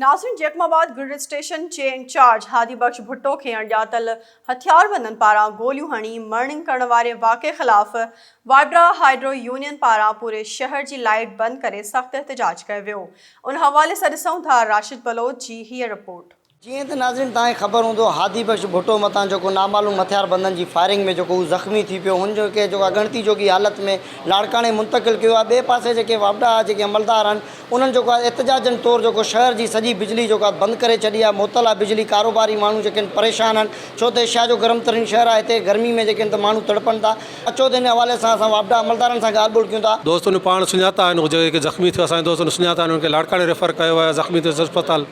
नाज़रीन, Jacobabad grid station जे in charge हादी बख्श भुट्टो खे अणॼातल हथियारबंदनि पारां गोलियूं हणी मर्निंग करण वारे वाक़े ख़िलाफ़ वाइब्रा हाइड्रो यूनियन पारां पूरे शहर जी लाइट बंदि करे सख़्त एहतजाज कयो वियो। उन हवाले सां ॾिसूं था राशिद बलोच जी हीअ रिपोर्ट। जी तो नाज़रीन तव्हांखे ख़बर हूंदो हादी बख्श भुट्टो मतां जो नामालूम हथियारबंदनि जी फायरिंग में जो ज़ख़्मी थी पियो हुन खे अगणती जोगी हालत में लाड़काने मुंतकिल किया। ॿिए पासे जो वापडा अमलदार आहिनि उन्हनि एहतजाजन तौर जो शहर की सॼी बिजली बंद करे छॾी आहे। मुअत्तल आहे बिजली। कारोबारी माण्हू परेशान आहिनि छो तो एशिया जो गरम तरीन शहर है। हिते गर्मी में माण्हू तड़पन था। अचो तो इन हवाले से वापडा अमलदारनि सां ॻाल्हि ॿोल कयूं था। दोस्तों ने पान सुञाता आहिनि ज़ख़्मी थियो। असांजे दोस्तों ने सुञाता आहिनि। उनखे लाड़काने रेफर किया हुआ। ज़ख़्मी थियो अस्पताल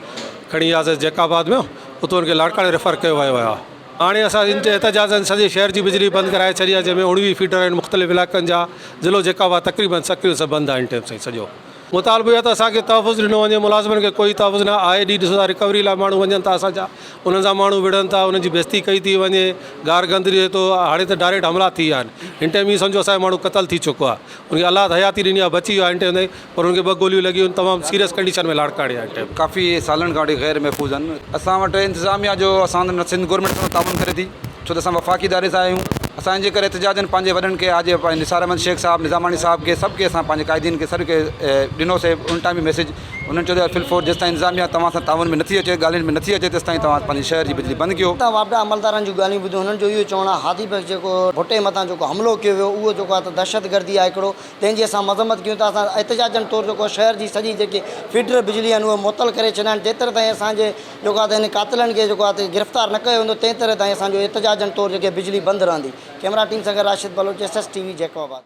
खड़ी वियासीं जैकाबाद में, उतो उनखे लाड़काने रेफर किया वियो आहे। हाणे असां इन एहतजाजनि सॼे शहर की बिजली बंद कराए छॾी आहे, जंहिंमें 19 फीडर आहिनि मुख़्तलिफ़ इलाक़नि जा। ज़िलो जैकाबाद तक़रीबन सक्रिय से बंद आहे इन टाइम सां सॼो। मुतालबो आहे त असांखे तहफ़ुज़ ॾिनो वञे, मुलाज़िमनि खे कोई तहफ़ुज़ न आहे। ॾींहुं ॾिसो था रिकवरी लाइ माण्हू वञनि था असांजा, उन्हनि सां माण्हू विढ़नि था, उन्हनि जी बेइज़्ती कई थी वञे, गार गंद ॾिए थो। हाणे त डायरेक्ट हमला थी विया आहिनि। हिन टाइम ई सम्झो असांजो माण्हू क़तल थी चुको आहे। उनखे अलाह हयाती ॾिनी आहे, बची वियो आहे हिन टाइम ते, पर उनखे 2 गोलियूं लॻियूं आहिनि। तमामु सीरियस कंडीशन में लाड़काणे आहे हिन टाइम। काफ़ी सालनि खां वठी गैर महफ़ूज़ आहिनि। असां वटि इंतिज़ामिया जो असां सिंध गवर्नमेंट सां ताउन करे थी, छो त असां वफ़ाक़ी इदारे सां आहियूं। असांजे करे एहतजाजनि पंहिंजे वॾनि खे आज निसार अहमद शेख साहब, निज़ामानी साहब के सभु खे असां पंहिंजे क़ाइदीन खे सभु खे ॾिनोसीं। उन टाइम में मैसेज उन्हनि चयो फिलफोर जेसि ताईं इंतिज़ामिया तव्हां सां ताउन में नथी अचे, ॻाल्हियुनि में नथी अचे, तेसि ताईं तव्हां पंहिंजी शहर जी बिजली बंदि कयो। वापडा अमलदारनि जूं ॻाल्हियूं ॿुधियूं। हुननि जो इहो चवणु आहे हादी बख्श भुट्टे मथां हमिलो कयो वियो उहो आहे दहशतगर्दी आहे हिकिड़ो, तंहिंजी असां मज़म्मत कयूं था। असां एहतजाजनि तौर शहर की सॼी जेके फीडर बिजली आहिनि उहे मुअत्तल करे छॾिया आहिनि। जेतिरे ताईं असांजे हिन कातिलनि खे गिरफ़्तार न कयो वेंदो तेतिरे ताईं असांजो एहतजाजनि तौर बिजली बंदि रहंदी। कैमरा टीम सां राशिद बलोच, SS TV जैकबाबाद।